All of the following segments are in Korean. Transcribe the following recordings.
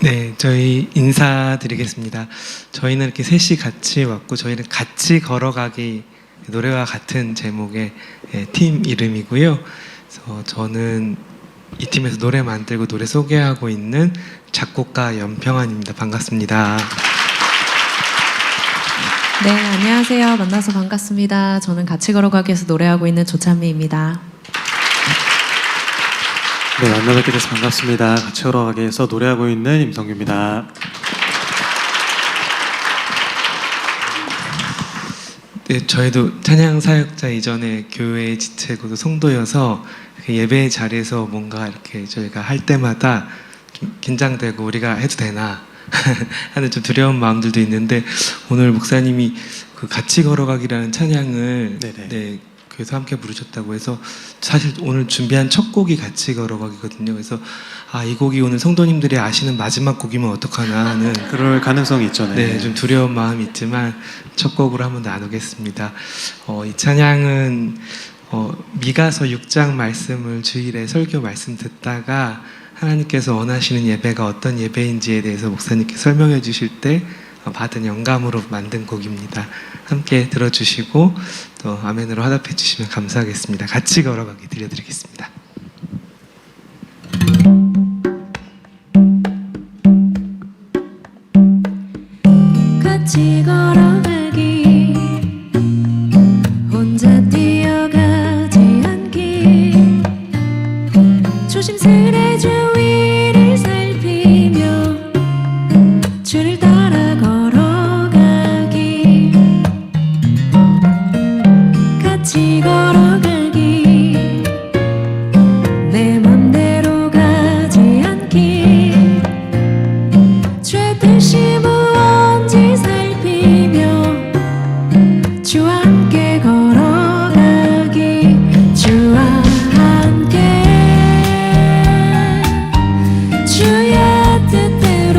네, 저희 인사드리겠습니다. 저희는 이렇게 셋이 같이 왔고, 저희는 같이 걸어가기 노래와 같은 제목의 팀 이름이고요. 그래서 저는 이 팀에서 노래 만들고 노래 소개하고 있는 작곡가 연평안입니다. 반갑습니다. 네, 안녕하세요. 만나서 반갑습니다. 저는 같이 걸어가기에서 노래하고 있는 조찬미입니다. 네, 만나뵙게 돼서 반갑습니다. 같이 걸어가기에서 노래하고 있는 임성규입니다. 네, 저희도 찬양 사역자 이전에 교회 지체고도 성도여서 예배 자리에서 뭔가 이렇게 저희가 할 때마다 좀 긴장되고 우리가 해도 되나 하는 좀 두려운 마음들도 있는데, 오늘 목사님이 그 같이 걸어가기라는 찬양을 네, 교회에서 함께 부르셨다고 해서 사실 오늘 준비한 첫 곡이 같이 걸어가기거든요. 그래서 이 곡이 오늘 성도님들이 아시는 마지막 곡이면 어떡하나 하는 그럴 가능성이 있죠. 네, 좀 두려운 마음이 있지만 첫 곡으로 한번 나누겠습니다. 이 찬양은 미가서 6장 말씀을 주일에 설교 말씀 듣다가 하나님께서 원하시는 예배가 어떤 예배인지에 대해서 목사님께 설명해 주실 때 받은 영감으로 만든 곡입니다. 함께 들어주시고 또 아멘으로 화답해 주시면 감사하겠습니다. 같이 걸어가기 들려드리겠습니다. 같이 걸어가기, 혼자 뛰어가지 않기, 조심스레 주위를 살피며 주를 따라 걸어가기, 같이 걸어가기, 내 맘대로 가지 않기, 죄 뜻이 무언지 살피며 주와 함께 걸어가기, 주와 함께 주의 뜻대로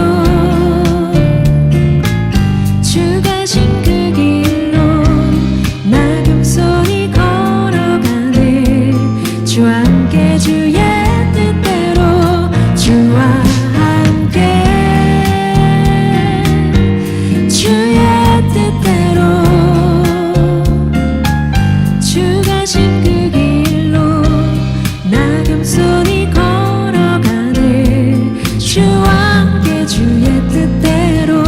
주 가신 그 길로 나 겸손히 걸어가네, 주와 함께 주의 뜻대로, 주와 함께 주의 뜻대로 주 가신 그 길로 나 겸손히 걸어가네, 주와 함께 주의 뜻대로.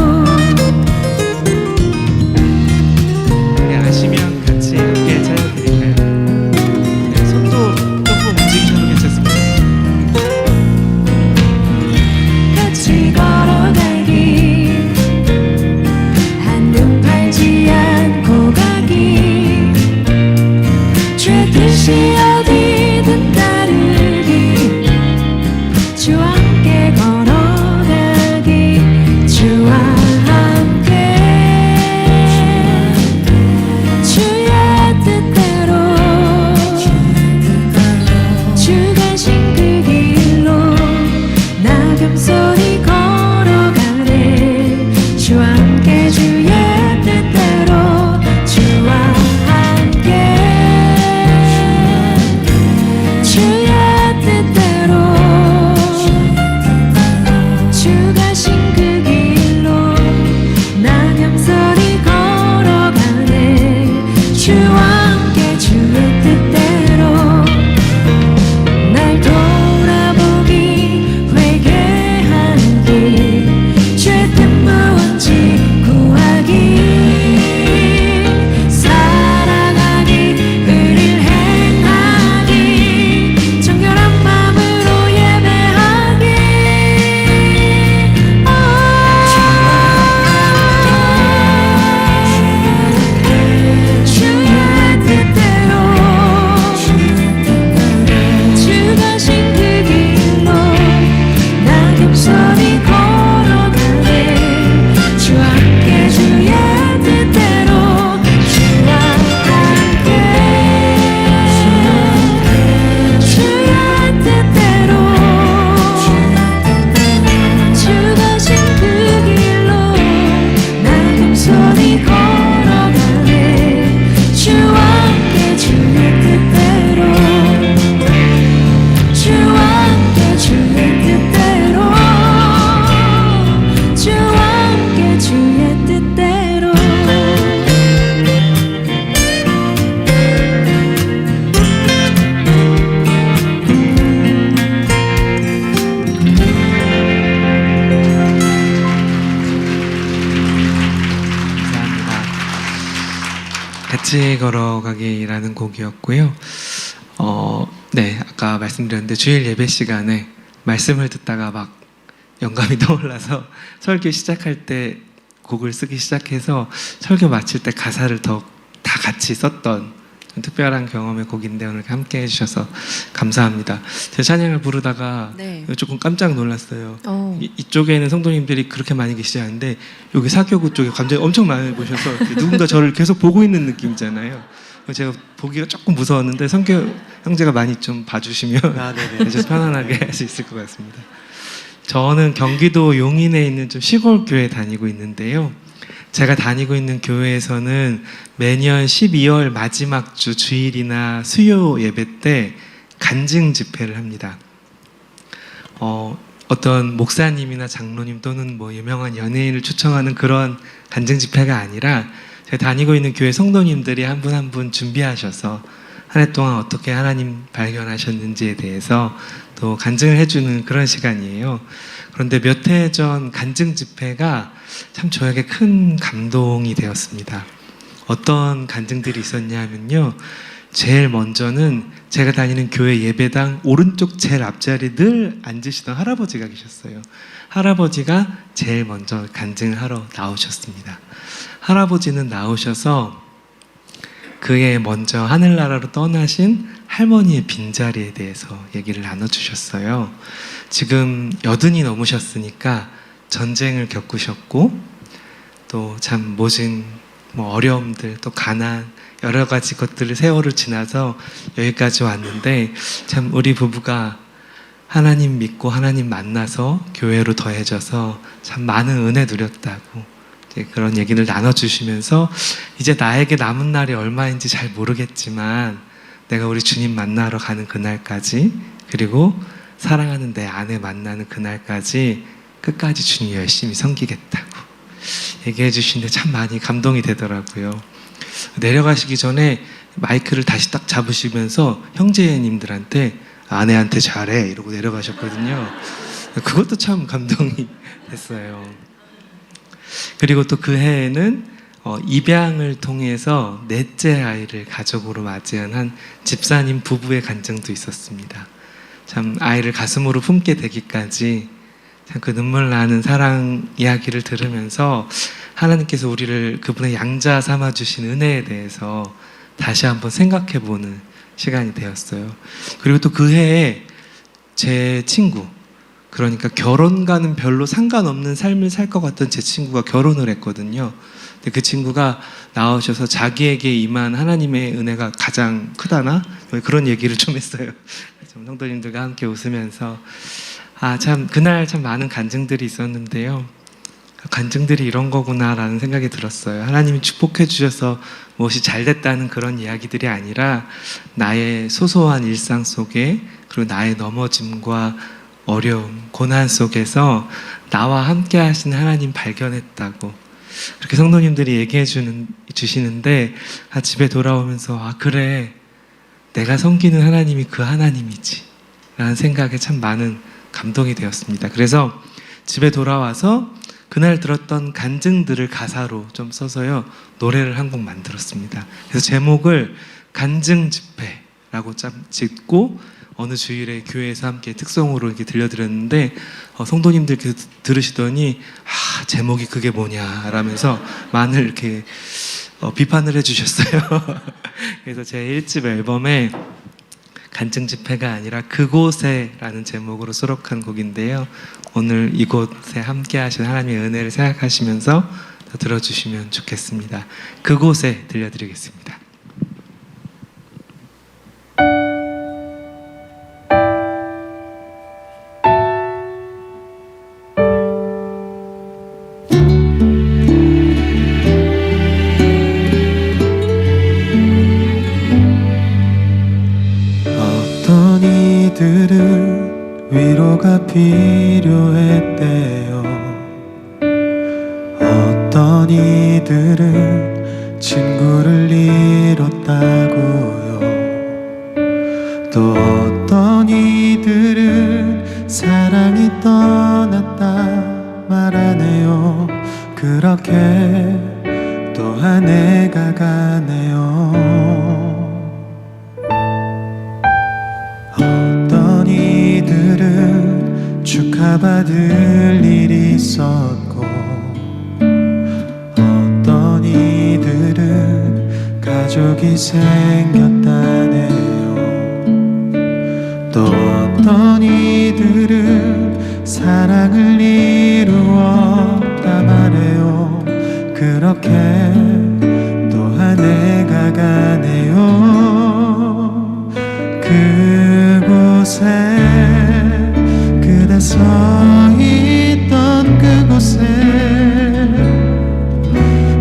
네, 아시면 같이 함께 찬양드릴까요? 네, 손도 조금 움직이셔도 괜찮습니다. 같이 걸어가기, 한눈 팔지 않고 가기, 죄 뜻이 어디든 따르기, 주와 함께 걸어가기, 주와 함께 주의 뜻대로 주 가신 그 길로 나 겸손히 걸어가네, 주와 함께 주의 뜻대로, 주와 함께 주의 뜻대로 주 가신 그 길로 나 겸손히 걸어가네, 주와 함께 주의 뜻대로. 날 돌아보기 회개하네, 같이 걸어가기라는 곡이었고요. 네, 아까 말씀드렸는데 주일 예배 시간에 말씀을 듣다가 막 영감이 떠올라서 설교 시작할 때 곡을 쓰기 시작해서 설교 마칠 때 가사를 더 다 같이 썼던 특별한 경험의 곡인데 오늘 함께 해주셔서 감사합니다. 제 찬양을 부르다가 네. 조금 깜짝 놀랐어요. 어. 이쪽에는 성도님들이 그렇게 많이 계시지 않은데 여기 사교구 쪽에 감정이 엄청 많이 보셔서 누군가 저를 계속 보고 있는 느낌이잖아요. 제가 보기가 조금 무서웠는데 성교 형제가 많이 좀 봐주시면 아, 네네. 좀 편안하게 할 수 있을 것 같습니다. 저는 경기도 용인에 있는 좀 시골 교회 다니고 있는데요. 제가 다니고 있는 교회에서는 매년 12월 마지막 주 주일이나 수요 예배 때 간증 집회를 합니다. 어떤 목사님이나 장로님 또는 뭐 유명한 연예인을 초청하는 그런 간증 집회가 아니라 제가 다니고 있는 교회 성도님들이 한 분 한 분 준비하셔서 한 해 동안 어떻게 하나님 발견하셨는지에 대해서 또 간증을 해주는 그런 시간이에요. 그런데 몇 해 전 간증 집회가 참 저에게 큰 감동이 되었습니다. 어떤 간증들이 있었냐면요. 제일 먼저는 제가 다니는 교회 예배당 오른쪽 제일 앞자리에 늘 앉으시던 할아버지가 계셨어요. 할아버지가 제일 먼저 간증을 하러 나오셨습니다. 할아버지는 나오셔서 그의 먼저 하늘나라로 떠나신 할머니의 빈자리에 대해서 얘기를 나눠주셨어요. 지금 80이 넘으셨으니까 전쟁을 겪으셨고 또 참 모진 어려움들 또 가난 여러 가지 것들을 세월을 지나서 여기까지 왔는데 참 우리 부부가 하나님 믿고 하나님 만나서 교회로 더해져서 참 많은 은혜 누렸다고 그런 얘기를 나눠주시면서 이제 나에게 남은 날이 얼마인지 잘 모르겠지만 내가 우리 주님 만나러 가는 그날까지 그리고 사랑하는 내 아내 만나는 그날까지 끝까지 주님 열심히 섬기겠다고 얘기해 주시는데 참 많이 감동이 되더라고요. 내려가시기 전에 마이크를 다시 딱 잡으시면서 형제님들한테 아내한테 잘해 이러고 내려가셨거든요. 그것도 참 감동이 됐어요. 그리고 또 그 해에는 입양을 통해서 넷째 아이를 가족으로 맞이한 한 집사님 부부의 간증도 있었습니다. 참 아이를 가슴으로 품게 되기까지 참 그 눈물 나는 사랑 이야기를 들으면서 하나님께서 우리를 그분의 양자 삼아 주신 은혜에 대해서 다시 한번 생각해 보는 시간이 되었어요. 그리고 또 그 해에 제 친구, 그러니까 결혼과는 별로 상관없는 삶을 살 것 같던 제 친구가 결혼을 했거든요. 근데 그 친구가 나오셔서 자기에게 임한 하나님의 은혜가 가장 크다나 그런 얘기를 좀 했어요. 좀 성도님들과 함께 웃으면서 참 그날 참 많은 간증들이 있었는데요. 간증들이 이런 거구나라는 생각이 들었어요. 하나님이 축복해 주셔서 무엇이 잘 됐다는 그런 이야기들이 아니라 나의 소소한 일상 속에 그리고 나의 넘어짐과 어려움, 고난 속에서 나와 함께 하신 하나님 발견했다고 그렇게 성도님들이 얘기해 주시는데 집에 돌아오면서 그래 내가 섬기는 하나님이 그 하나님이지 라는 생각에 참 많은 감동이 되었습니다. 그래서 집에 돌아와서 그날 들었던 간증들을 가사로 좀 써서요 노래를 한 곡 만들었습니다. 그래서 제목을 간증 집회라고 짓고 어느 주일에 교회에서 함께 특송으로 이렇게 들려드렸는데 성도님들께서 들으시더니 제목이 그게 뭐냐 라면서 많은 이렇게 비판을 해주셨어요. 그래서 제 1집 앨범에 간증 집회가 아니라 그곳에라는 제목으로 수록한 곡인데요. 오늘 이곳에 함께 하신 하나님의 은혜를 생각하시면서 더 들어주시면 좋겠습니다. 그곳에 들려드리겠습니다. 어떤 이들은 위로가 필요했대요. 어떤 이들은 친구를 잃었다고요. 또 어떤 이들은 사랑이 떠났다 말하네요. 그렇게 또 한 해가 가네요. 상처받을 일이 있었고 어떤 이들은 가족이 생겼다네요. 또 어떤 이들은 사랑을 이루었다 말해요. 그렇게 또 한 해가 가네요. 그곳에 그대 서 있던 그곳에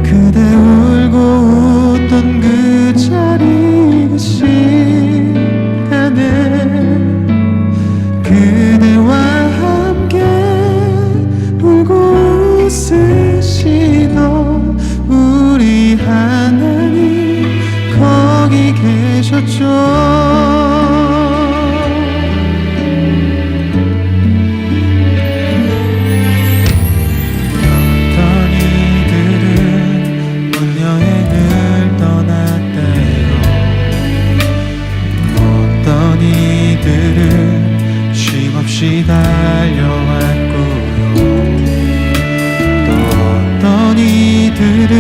그대 울고 웃던 그 자리 그 시간에 그대와 함께 울고 웃으시던 우리 하나님 거기 계셨죠. 쉼없이 달려왔고요. 또 어떤 이들은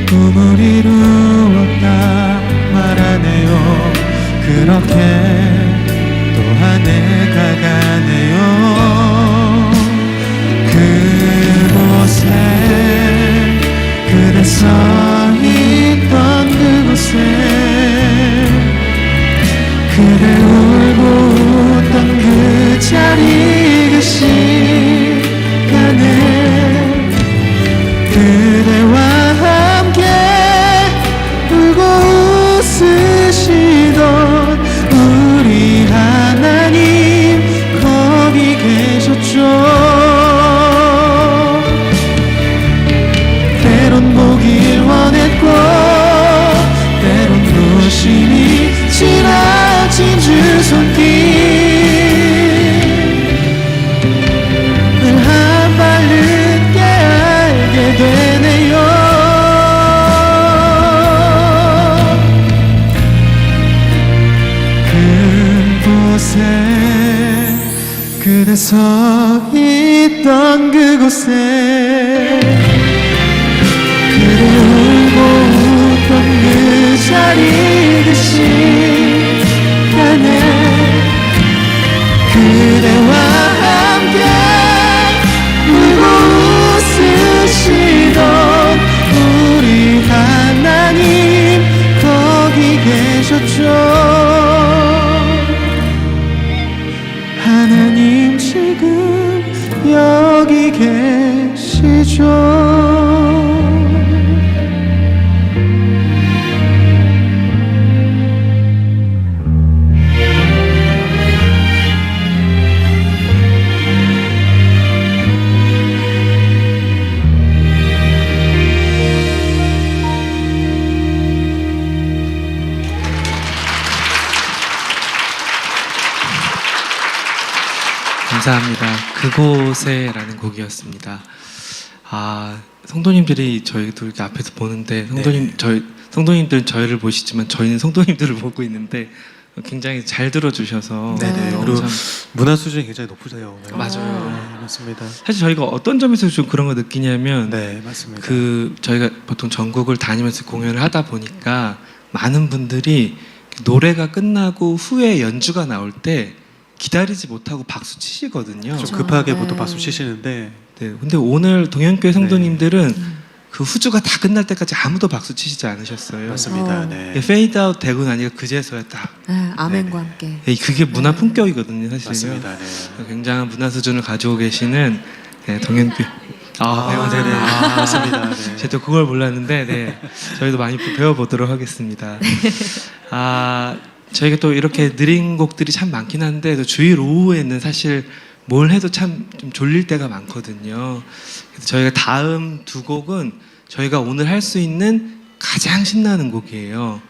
꿈을 이루었다 말하네요. 그렇게 또 한 해가 가네요. 그곳에 그대 서 있던 그곳에 그대 울고 웃던 그 자리 그 시간에 그대와 함께 울고 웃으시던 우리 하나님 거기 계셨죠. 때론 보길 원했고 때론 무심히 지나친 주 손길 늘 한 발 늦게 알게 되네요. 그곳에 그대 서 있던 그곳에 그대 울고 웃던 그 자리 그 시간에 그대와 함께 울고 웃으시던 우리 하나님 거기 계셨죠. 하나님 지금 여기 계시죠. 감사합니다. 그곳에라는 곡이었습니다. 성도님들이 저희도 이렇게 앞에서 보는데 성도님들은 저희를 보시지만 저희는 성도님들을 보고 있는데 굉장히 잘 들어주셔서 네네. 너무 그리고 참 문화 수준이 굉장히 높으세요. 네. 맞아요. 네, 맞습니다. 사실 저희가 어떤 점에서 좀 그런 걸 느끼냐면 네, 맞습니다. 저희가 보통 전국을 다니면서 공연을 하다 보니까 많은 분들이 노래가 끝나고 후에 연주가 나올 때 기다리지 못하고 박수 치시거든요. 좀 급하게 네. 보통 박수 치시는데 네, 근데 오늘 동현교회 성도님들은 그 후주가 다 끝날 때까지 아무도 박수 치시지 않으셨어요. 맞습니다. 어. 네. 페이드 아웃 되고 나니까 그제서야 딱 네, 아멘과 네네. 함께. 그게 문화 품격이거든요, 사실은요. 맞습니다. 네. 굉장한 문화 수준을 가지고 계시는 동현교회 네네. 맞습니다. 네. 저도 그걸 몰랐는데 저희도 많이 배워보도록 하겠습니다. 저희가 또 이렇게 느린 곡들이 참 많긴 한데 또 주일 오후에는 사실 뭘 해도 참 좀 졸릴 때가 많거든요. 그래서 저희가 다음 두 곡은 저희가 오늘 할 수 있는 가장 신나는 곡이에요.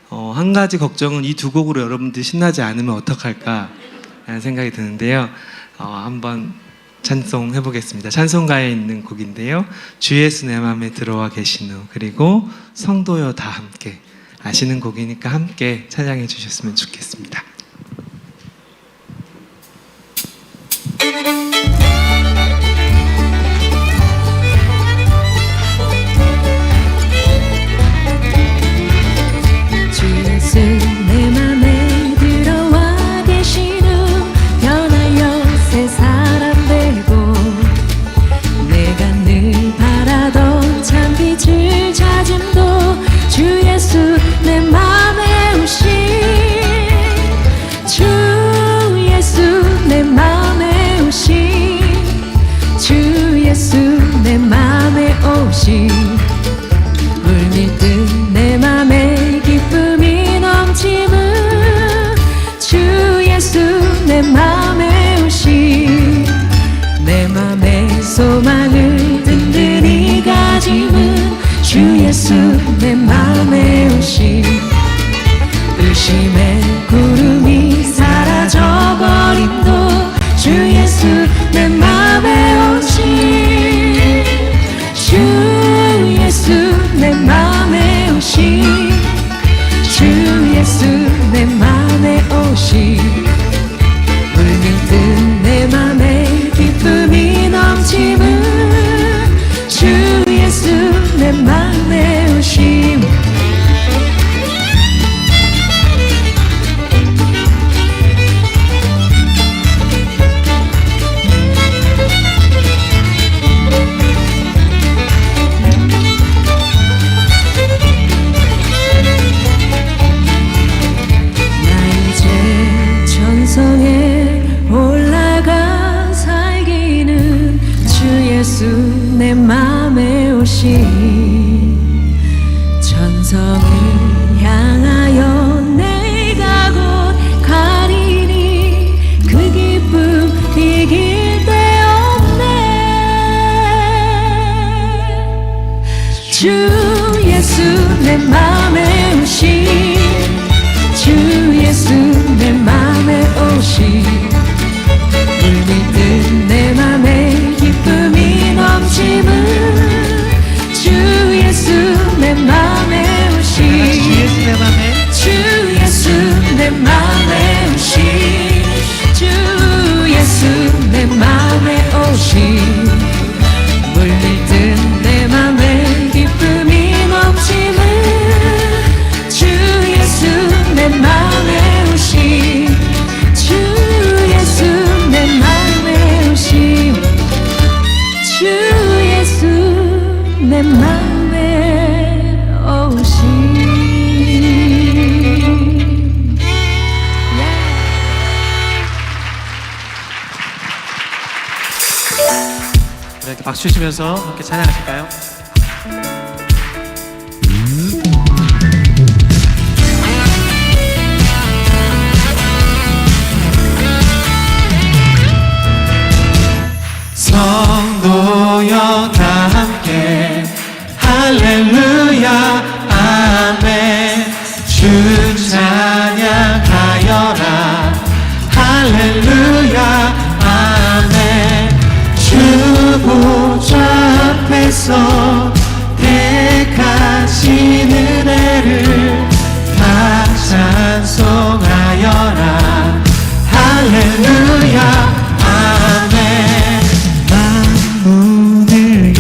한 가지 걱정은 이 두 곡으로 여러분들이 신나지 않으면 어떡할까 라는 생각이 드는데요. 한번 찬송 해보겠습니다. 찬송가에 있는 곡인데요. 주 예수 내 맘에 들어와 계신 후, 그리고 성도여 다 함께, 아시는 곡이니까 함께 찬양해 주셨으면 좋겠습니다. 주 예수 내 맘에 들어와 계신 후 변하여 새 사람 되고 내가 늘 바라던 참 빛을 찾음도 주 예수 내 맘에 오신 주 예수 내 맘에 오신 주 예수 내 맘에 오신 물밀듯 내 맘에 기쁨이 넘치는 주 예수 내 맘에 오신 내 맘에 소망을 든든히 가짐은 주 예수 내 맘에 오신 의심의 구름이 사라져버림도 주 예수 내 맘에 오신 주 예수 내 맘에 오신 주 예수 내 맘에 오신 물밀듯 내 맘에 기쁨이 넘치는 주 예수 내 맘에 오신 천성에 올라가 살기는 주 예수 내 맘에 오신 천성을 향하여 내가 곧 가리니 그 기쁨 이길 데 없네 주 예수 내 맘에 오신 주 예수 내 맘에 오신 물밀듯 내 맘에 기쁨이 넘치는 주 예수 내 맘에 오신 주 예수 내 맘에 오신 주 예수 내 맘에 오신 물밀듯 내 맘에 기쁨이 넘치는 주 예수 내 맘에 오신 주 예수 내 맘에 오신 주 예수 내 맘에 오신 이렇게 박수 치면서 함께 찬양하실까요? 성도여 다 함께 할렐루야 아멘 주 찬양하여라 할렐루야 아멘 주 보좌 앞에서 택하신 은혜를 다 찬송하여라 할렐루야 아멘 만물을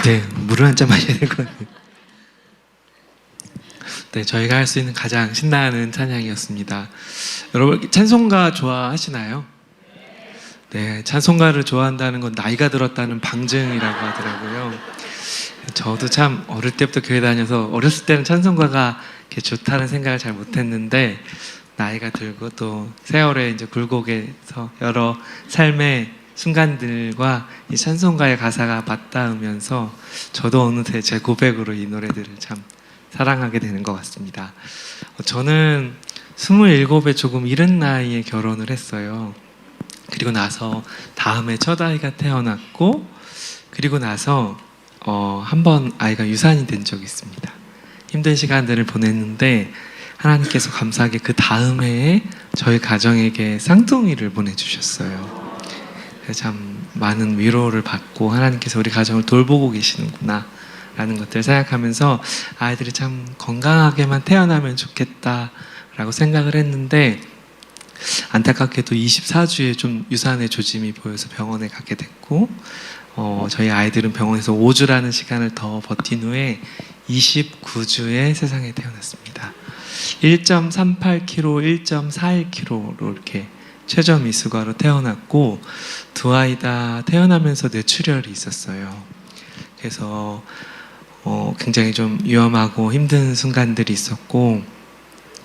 네, 물을 한 잔 마셔야 될 것 같아요. 네, 저희가 할 수 있는 가장 신나는 찬양이었습니다. 여러분 찬송가 좋아하시나요? 네, 찬송가를 좋아한다는 건 나이가 들었다는 방증이라고 하더라고요. 저도 참 어릴 때부터 교회 다녀서 어렸을 때는 찬송가가 이렇게 좋다는 생각을 잘 못했는데 나이가 들고 또 세월에 이제 굴곡에서 여러 삶의 순간들과 이 찬송가의 가사가 맞닿으면서 저도 어느새 제 고백으로 이 노래들을 참 사랑하게 되는 것 같습니다. 저는 27에 조금 이른 나이에 결혼을 했어요. 그리고 나서 다음에 첫 아이가 태어났고 그리고 나서 한 번 아이가 유산이 된 적이 있습니다. 힘든 시간들을 보냈는데 하나님께서 감사하게 그 다음 해에 저희 가정에게 쌍둥이를 보내주셨어요. 그래서 참 많은 위로를 받고 하나님께서 우리 가정을 돌보고 계시는구나 라는 것들을 생각하면서 아이들이 참 건강하게만 태어나면 좋겠다라고 생각을 했는데 안타깝게도 24주에 좀 유산의 조짐이 보여서 병원에 가게 됐고 저희 아이들은 병원에서 5주라는 시간을 더 버틴 후에 29주에 세상에 태어났습니다. 1.38kg, 1.41kg로 이렇게 최저 미숙아로 태어났고 두 아이 다 태어나면서 뇌출혈이 있었어요. 그래서 굉장히 좀 위험하고 힘든 순간들이 있었고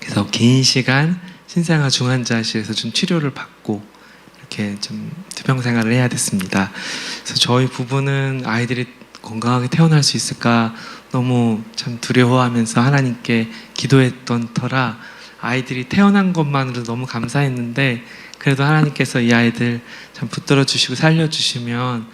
그래서 긴 시간 신생아 중환자실에서 좀 치료를 받고 이렇게 좀 투병 생활을 해야 됐습니다. 그래서 저희 부부는 아이들이 건강하게 태어날 수 있을까 너무 참 두려워하면서 하나님께 기도했던 터라 아이들이 태어난 것만으로도 너무 감사했는데 그래도 하나님께서 이 아이들 참 붙들어 주시고 살려 주시면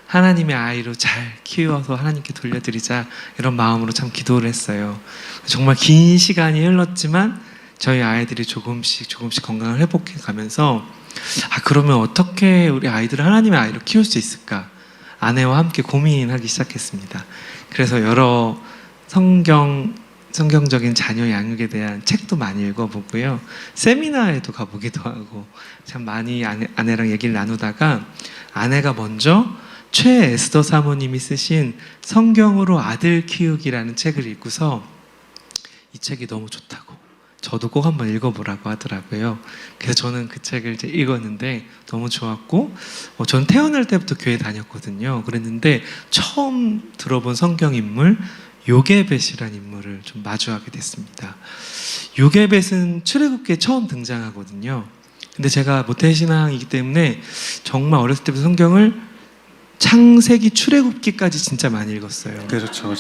하나님의 아이로 잘 키워서 하나님께 돌려드리자 이런 마음으로 참 기도를 했어요. 정말 긴 시간이 흘렀지만 저희 아이들이 조금씩 건강을 회복해 가면서 그러면 어떻게 우리 아이들을 하나님의 아이로 키울 수 있을까? 아내와 함께 고민하기 시작했습니다. 그래서 여러 성경적인 자녀 양육에 대한 책도 많이 읽어보고요. 세미나에도 가보기도 하고 참 많이 아내랑 얘기를 나누다가 아내가 먼저 최에스더 사모님이 쓰신 성경으로 아들 키우기라는 책을 읽고서 이 책이 너무 좋다고 저도 꼭 한번 읽어보라고 하더라고요. 그래서 저는 그 책을 이제 읽었는데 너무 좋았고 저는 태어날 때부터 교회 다녔거든요. 그랬는데 처음 들어본 성경 인물 요게벳이라는 인물을 좀 마주하게 됐습니다. 요게벳은 출애굽기에 처음 등장하거든요. 근데 제가 모태신앙이기 때문에 정말 어렸을 때부터 성경을 창세기 출애굽기까지 진짜 많이 읽었어요. 그렇죠.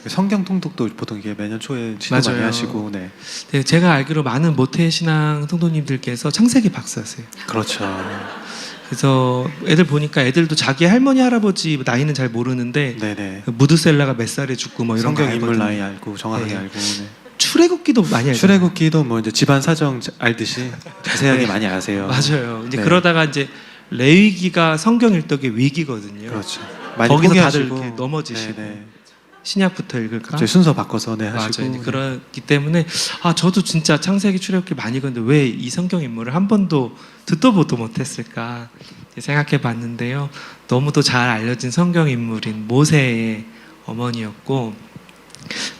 성경 통독도 보통 이게 매년 초에 시도 많이 맞아요. 하시고, 네. 네, 제가 알기로 많은 모태신앙 성도님들께서 창세기 박사세요. 그렇죠. 그래서 애들 보니까 애들도 자기 할머니 할아버지 나이는 잘 모르는데 네네. 무드셀라가 몇 살에 죽고 뭐 이런 거 성경 인물 알거든요. 나이 알고 정확하게 네. 알고. 네. 출애굽기도 많이 알고. 출애굽기도 뭐 이제 집안 사정 알듯이 자세하게 많이 아세요. 맞아요. 이제 네. 그러다가 이제 레위기가 성경 읽덕의 위기거든요. 그렇죠. 많이 거기서 다들 포기하시고. 이렇게 넘어지시고 네네. 신약부터 읽을까? 갑자기 순서 바꿔서 네 하시고. 맞아요. 이제 그렇기 때문에 저도 진짜 창세기 출애굽기 많이 읽었는데 왜 이 성경 인물을 한 번도 듣도 보도 못했을까 생각해 봤는데요. 너무도 잘 알려진 성경 인물인 모세의 어머니였고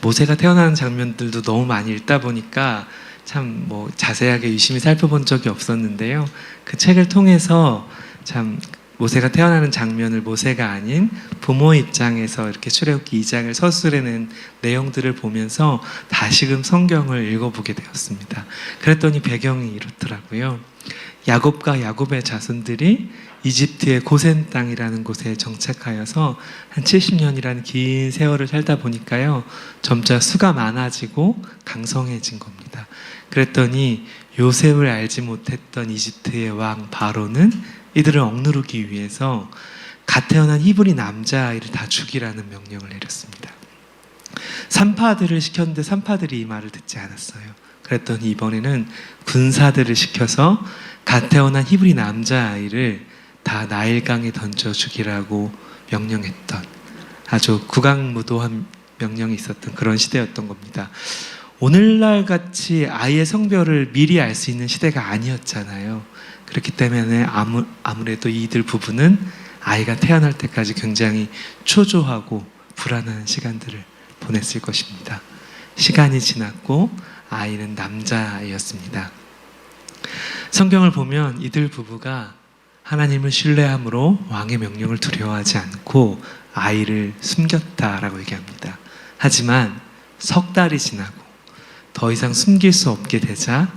모세가 태어나는 장면들도 너무 많이 읽다 보니까 참 뭐 자세하게 유심히 살펴본 적이 없었는데요. 그 책을 통해서 참 모세가 태어나는 장면을 모세가 아닌 부모 입장에서 이렇게 출애굽기 2장을 서술해낸 내용들을 보면서 다시금 성경을 읽어보게 되었습니다. 그랬더니 배경이 이렇더라고요. 야곱과 야곱의 자손들이 이집트의 고센 땅이라는 곳에 정착하여서 한 70년이라는 긴 세월을 살다 보니까요. 점차 수가 많아지고 강성해진 겁니다. 그랬더니 요셉을 알지 못했던 이집트의 왕 바로는 이들을 억누르기 위해서 갓 태어난 히브리 남자아이를 다 죽이라는 명령을 내렸습니다. 산파들을 시켰는데 산파들이 이 말을 듣지 않았어요. 그랬더니 이번에는 군사들을 시켜서 갓 태어난 히브리 남자아이를 다 나일강에 던져 죽이라고 명령했던 아주 국왕무도한 명령이 있었던 그런 시대였던 겁니다. 오늘날 같이 아이의 성별을 미리 알 수 있는 시대가 아니었잖아요. 그렇기 때문에 아무래도 이들 부부는 아이가 태어날 때까지 굉장히 초조하고 불안한 시간들을 보냈을 것입니다. 시간이 지났고 아이는 남자아이였습니다. 성경을 보면 이들 부부가 하나님을 신뢰함으로 왕의 명령을 두려워하지 않고 아이를 숨겼다라고 얘기합니다. 하지만 석 달이 지나고 더 이상 숨길 수 없게 되자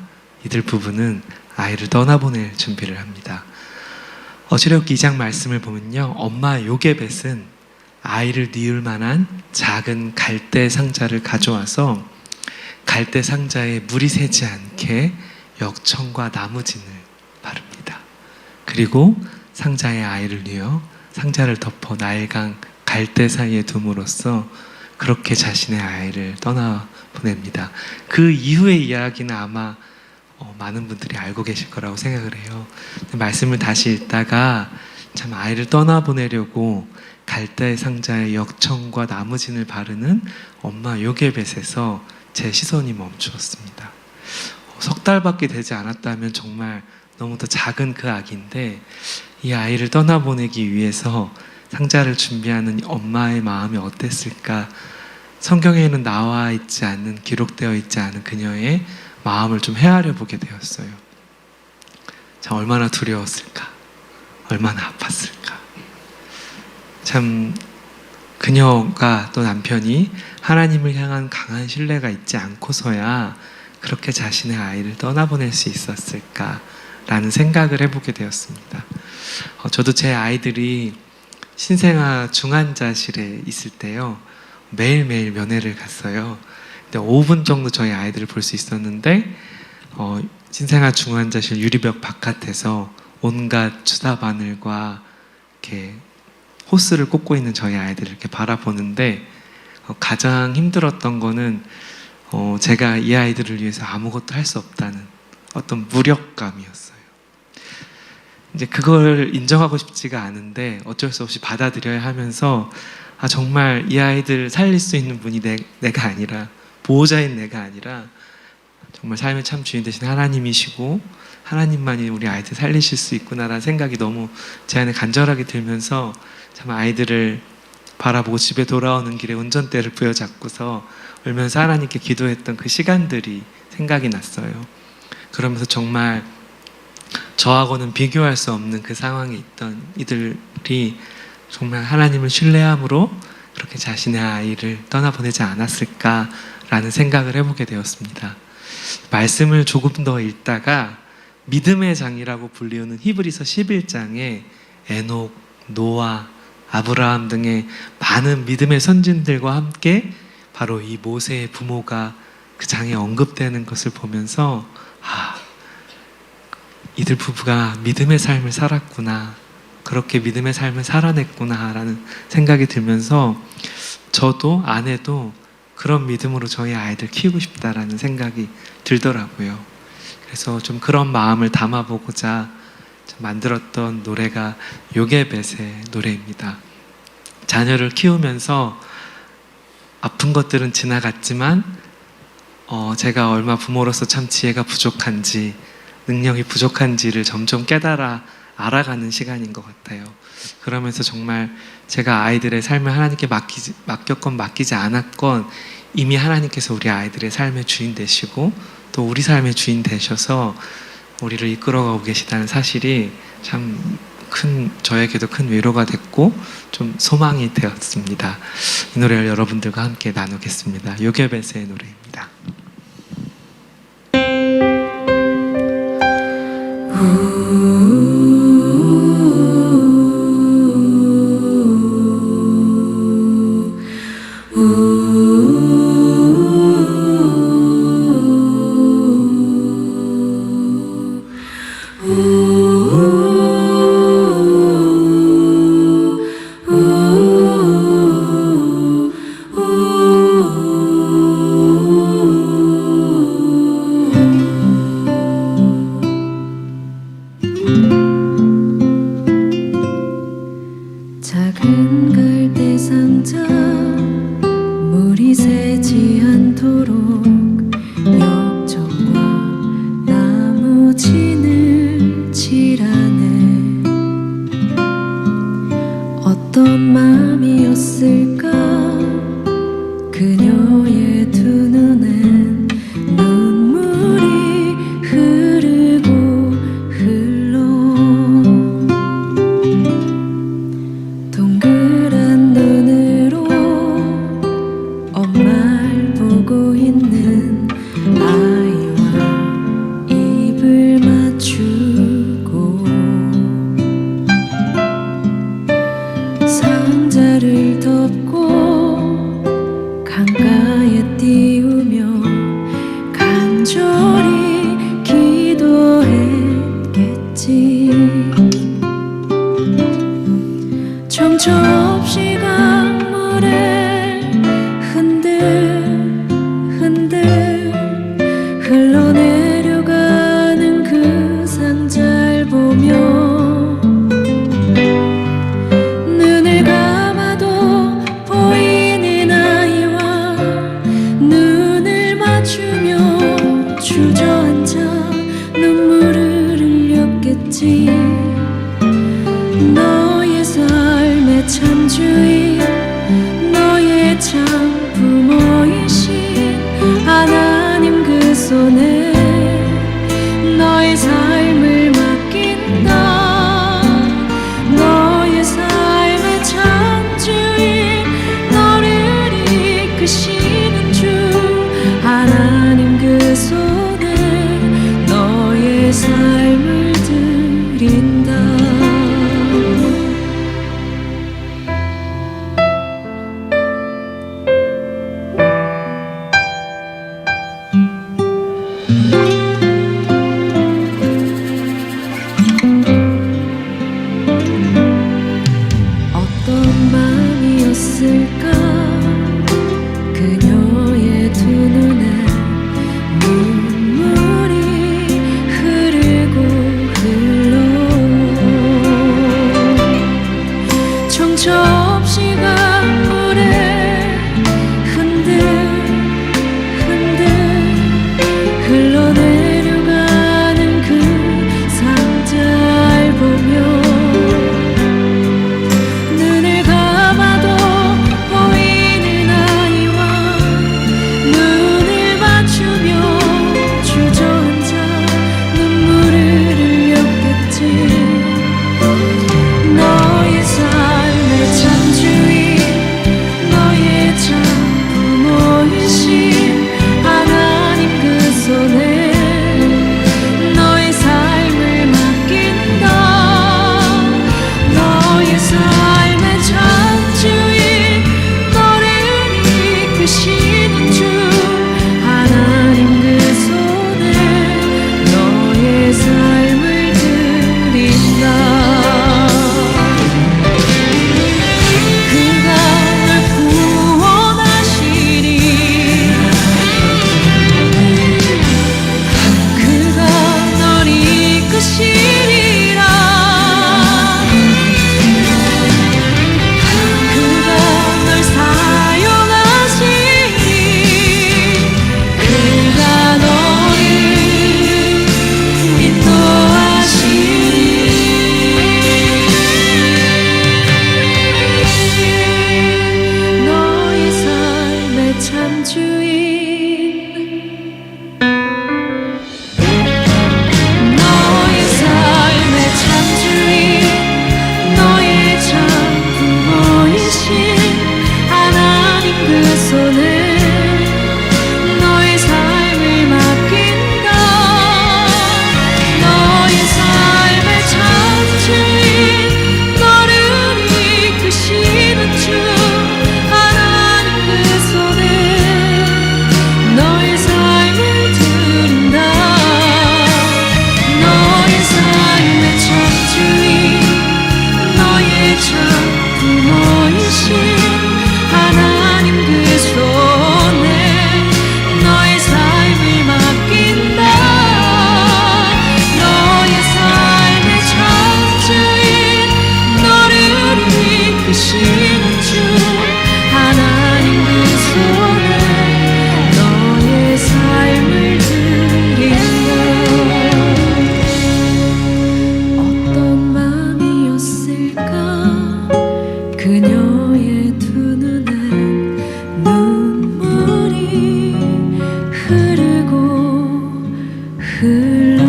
이들 부부는 아이를 떠나보낼 준비를 합니다. 출애굽기 2장 말씀을 보면요, 엄마 요게벳은 아이를 뉘을 만한 작은 갈대 상자를 가져와서 갈대 상자에 물이 새지 않게 역청과 나무진을 바릅니다. 그리고 상자에 아이를 뉘어 상자를 덮어 나일강 갈대 사이에 둠으로써 그렇게 자신의 아이를 떠나보냅니다. 그 이후의 이야기는 아마 많은 분들이 알고 계실 거라고 생각을 해요. 말씀을 다시 읽다가 참 아이를 떠나보내려고 갈대 상자에 역청과 나무진을 바르는 엄마 요게벳에서 제 시선이 멈추었습니다. 석 달밖에 되지 않았다면 정말 너무도 작은 그 아기인데 이 아이를 떠나보내기 위해서 상자를 준비하는 엄마의 마음이 어땠을까? 성경에는 나와 있지 않는, 기록되어 있지 않은 그녀의 마음을 좀 헤아려 보게 되었어요. 참 얼마나 두려웠을까? 얼마나 아팠을까? 참 그녀가 또 남편이 하나님을 향한 강한 신뢰가 있지 않고서야 그렇게 자신의 아이를 떠나보낼 수 있었을까라는 생각을 해보게 되었습니다. 저도 제 아이들이 신생아 중환자실에 있을 때요, 매일매일 면회를 갔어요. 근데 5분 정도 저희 아이들을 볼 수 있었는데 신생아 중환자실 유리벽 바깥에서 온갖 주사 바늘과 이렇게 호스를 꽂고 있는 저희 아이들을 이렇게 바라보는데 가장 힘들었던 거는 제가 이 아이들을 위해서 아무것도 할 수 없다는 어떤 무력감이었어요. 이제 그걸 인정하고 싶지가 않은데 어쩔 수 없이 받아들여야 하면서 정말 이 아이들 살릴 수 있는 분이 내가 아니라, 보호자인 내가 아니라 정말 삶의 참 주인 되신 하나님이시고 하나님만이 우리 아이들 살리실 수 있구나라는 생각이 너무 제 안에 간절하게 들면서 참 아이들을 바라보고 집에 돌아오는 길에 운전대를 부여잡고서 울면서 하나님께 기도했던 그 시간들이 생각이 났어요. 그러면서 정말 저하고는 비교할 수 없는 그 상황에 있던 이들이 정말 하나님을 신뢰함으로 그렇게 자신의 아이를 떠나보내지 않았을까라는 생각을 해보게 되었습니다. 말씀을 조금 더 읽다가 믿음의 장이라고 불리우는 히브리서 11장에 에녹, 노아, 아브라함 등의 많은 믿음의 선진들과 함께 바로 이 모세의 부모가 그 장에 언급되는 것을 보면서 이들 부부가 믿음의 삶을 살았구나, 그렇게 믿음의 삶을 살아냈구나 라는 생각이 들면서 저도 아내도 그런 믿음으로 저희 아이들 키우고 싶다라는 생각이 들더라고요. 그래서 좀 그런 마음을 담아보고자 만들었던 노래가 요게벳의 노래입니다. 자녀를 키우면서 아픈 것들은 지나갔지만 제가 얼마 부모로서 참 지혜가 부족한지, 능력이 부족한지를 점점 깨달아 알아가는 시간인 것 같아요. 그러면서 정말 제가 아이들의 삶을 하나님께 맡겼건 맡기지 않았건 이미 하나님께서 우리 아이들의 삶의 주인 되시고 또 우리 삶의 주인 되셔서 우리를 이끌어가고 계시다는 사실이 참 저에게도 큰 위로가 됐고 좀 소망이 되었습니다. 이 노래를 여러분들과 함께 나누겠습니다. 요게벳의 노래입니다. 작은 갈대 상자 물이 새지 않도록 역청과 나무진을 칠하네. 어떤 마음이었을까 삶을 드린다. 어떤 마음이었을까 그녀의 두 눈에 눈물이 흐르고 흘러 정처 없이 강물에 흔들흔들 흘러내려가는 그 상자를 보며 눈을 감아도 보이는 아이와 눈을 맞추며 주저앉아 눈물을 흘렸겠지. 너의 삶의 참주인 너의 참 부모이신 하나님 그 손에 너의 삶을 맡긴다. 너의 삶의 참주인 너를 이끄시는 주 하나님 그 손에 너의 삶을 드린다. 그가 널 구원하시리. 그가 널 이끄시리라. 그가 널 사용하시리. 그가 너를 인도하시리. 너의 삶의 참주인 너의 삶의 참주인 너의 참 부모이신 하나님 그 손에 너의 삶을 맡긴다. 너의 삶의 참주인 너를 이끄시는 주 하나님 그 손에 너의 삶을 드린다. 너의 삶의 참주인 너의 참 부모이신 하나님 그 손에 너의 삶을 맡긴다. 너의 삶의 참주인 너를 이끄시는 주 하나님 그 손에 너의 삶을 드린다. 어떤 마음이었을까 그녀의 두 눈에 눈물이 흐르고 흘러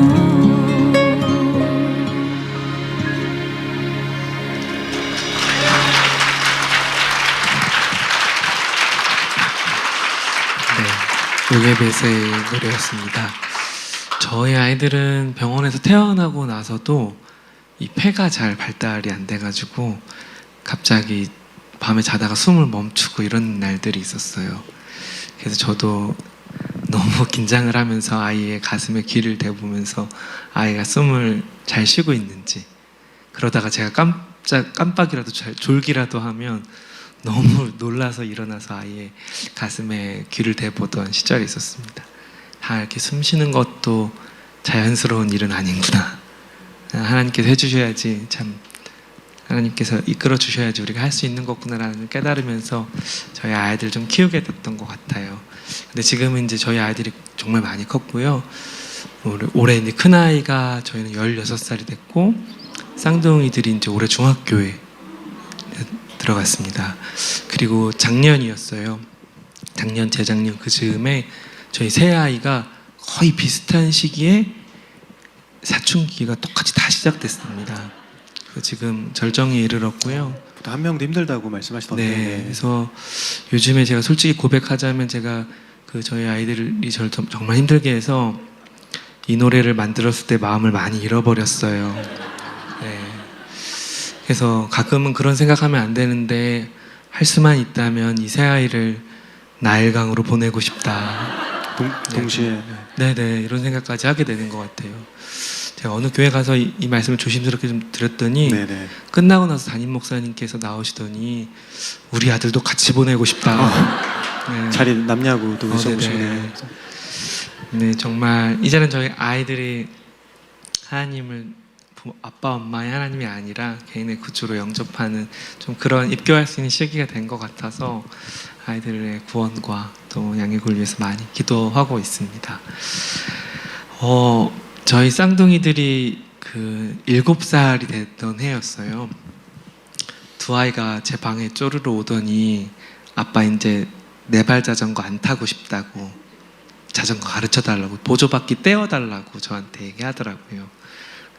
네, 요예베스의 노래였습니다. 저희 아이들은 병원에서 태어나고 나서도 이 폐가 잘 발달이 안 돼가지고 갑자기 밤에 자다가 숨을 멈추고 이런 날들이 있었어요. 그래서 저도 너무 긴장을 하면서 아이의 가슴에 귀를 대보면서 아이가 숨을 잘 쉬고 있는지, 그러다가 제가 깜빡이라도 졸기라도 하면 너무 놀라서 일어나서 아이의 가슴에 귀를 대보던 시절이 있었습니다. 다 이렇게 숨 쉬는 것도 자연스러운 일은 아닌구나. 하나님께서 해주셔야지, 참 하나님께서 이끌어 주셔야지 우리가 할 수 있는 거구나라는 깨달으면서 저희 아이들 좀 키우게 됐던 것 같아요. 근데 지금은 이제 저희 아이들이 정말 많이 컸고요. 올해 이제 큰 아이가 저희는 16살이 됐고, 쌍둥이들이 이제 올해 중학교에 들어갔습니다. 그리고 작년이었어요. 작년, 재작년 그 즈음에 저희 새 아이가 거의 비슷한 시기에 사춘기가 똑같이 다 시작됐습니다. 지금 절정에 이르렀고요. 한 명도 힘들다고 말씀하시던데. 네, 그래서 요즘에 제가 솔직히 고백하자면 제가 그 저희 아이들이 저를 정말 힘들게 해서 이 노래를 만들었을 때 마음을 많이 잃어버렸어요. 네. 그래서 가끔은 그런 생각하면 안 되는데 할 수만 있다면 이 새 아이를 나일강으로 보내고 싶다. 동시에 네네, 이런 생각까지 하게 되는 것 같아요. 제가 어느 교회 가서 이 말씀을 조심스럽게 좀 드렸더니 네네. 끝나고 나서 담임 목사님께서 나오시더니 우리 아들도 같이 보내고 싶다. 네. 자리 남냐고도 네네. 여쭤보시네. 네, 정말 이제는 저희 아이들이 하나님을 아빠 엄마의 하나님이 아니라 개인의 구주로 영접하는 좀 그런 입교할 수 있는 시기가 된 것 같아서 아이들의 구원과 또 양육을 위해서 많이 기도하고 있습니다. 저희 쌍둥이들이 그 7살이 됐던 해였어요. 두 아이가 제 방에 쪼르르 오더니 아빠 이제 네발 자전거 안 타고 싶다고 자전거 가르쳐 달라고 보조바퀴 떼어달라고 저한테 얘기하더라고요.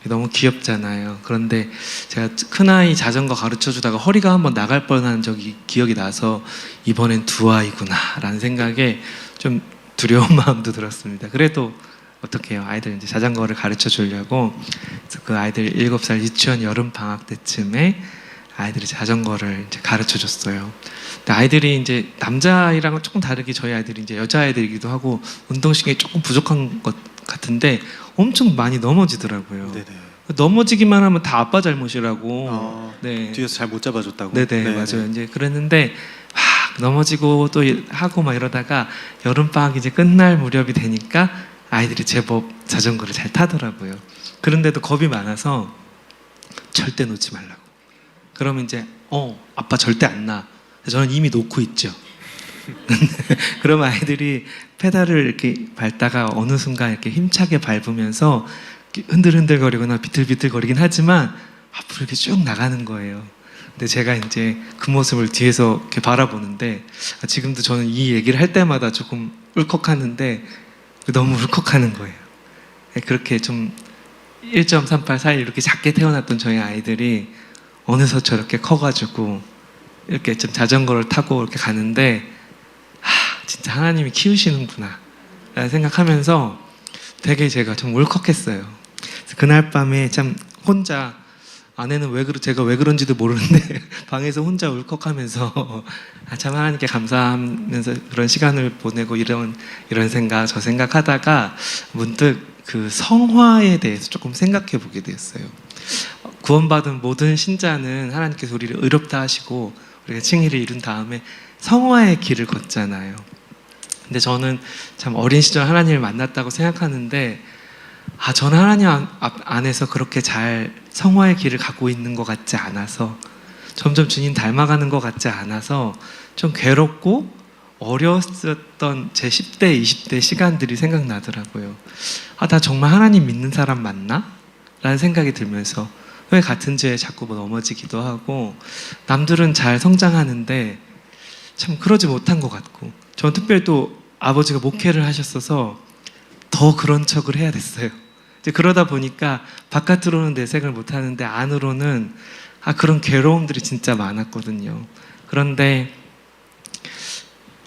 너무 귀엽잖아요. 그런데 제가 큰아이 자전거 가르쳐 주다가 허리가 한번 나갈 뻔한 적이 기억이 나서 이번엔 두 아이구나 라는 생각에 좀 두려운 마음도 들었습니다. 그래도 어떡해요. 아이들 이제 자전거를 가르쳐 주려고 그래서 그 아이들 7살 유치원 여름 방학 때쯤에 아이들이 자전거를 이제 가르쳐 줬어요. 근데 아이들이 이제 남자아이랑은 조금 다르게 저희 아이들이 이제 여자아이들이기도 하고 운동신경이 조금 부족한 것 같은데 엄청 많이 넘어지더라고요. 네네. 넘어지기만 하면 다 아빠 잘못이라고. 네. 뒤에서 잘 못 잡아줬다고. 네네, 맞아요. 이제 그랬는데 막 넘어지고 또 하고 막 이러다가 여름 방학 이제 끝날 무렵이 되니까 아이들이 제법 자전거를 잘 타더라고요. 그런데도 겁이 많아서 절대 놓지 말라고. 그러면 이제 아빠 절대 안 나. 저는 이미 놓고 있죠. 그러면 아이들이 페달을 이렇게 밟다가 어느 순간 이렇게 힘차게 밟으면서 흔들흔들거리거나 비틀비틀거리긴 하지만 앞으로 이렇게 쭉 나가는 거예요. 근데 제가 이제 그 모습을 뒤에서 이렇게 바라보는데 지금도 저는 이 얘기를 할 때마다 조금 울컥하는데 너무 울컥하는 거예요. 그렇게 좀 1.38, 4 이렇게 작게 태어났던 저희 아이들이 어느덧 저렇게 커가지고 이렇게 좀 자전거를 타고 이렇게 가는데 진짜 하나님이 키우시는구나 라는 생각하면서 되게 제가 좀 울컥했어요. 그래서 그날 밤에 참 혼자 아내는 제가 왜 그런지도 모르는데 방에서 혼자 울컥하면서 참 하나님께 감사하면서 그런 시간을 보내고 이런 생각 저 생각하다가 문득 그 성화에 대해서 조금 생각해 보게 되었어요. 구원받은 모든 신자는 하나님께서 우리를 의롭다 하시고 우리가 칭의를 이룬 다음에 성화의 길을 걷잖아요. 근데 저는 참 어린 시절 하나님을 만났다고 생각하는데 저는 하나님 안에서 그렇게 잘 성화의 길을 가고 있는 것 같지 않아서 점점 주님 닮아가는 것 같지 않아서 좀 괴롭고 어려웠던 제 10대, 20대 시간들이 생각나더라고요. 나 정말 하나님 믿는 사람 맞나? 라는 생각이 들면서 왜 같은 죄에 자꾸 넘어지기도 하고 남들은 잘 성장하는데 참 그러지 못한 것 같고 저는 특별히 또 아버지가 목회를 하셨어서 더 그런 척을 해야 됐어요. 이제 그러다 보니까 바깥으로는 내색을 못하는데 안으로는 그런 괴로움들이 진짜 많았거든요. 그런데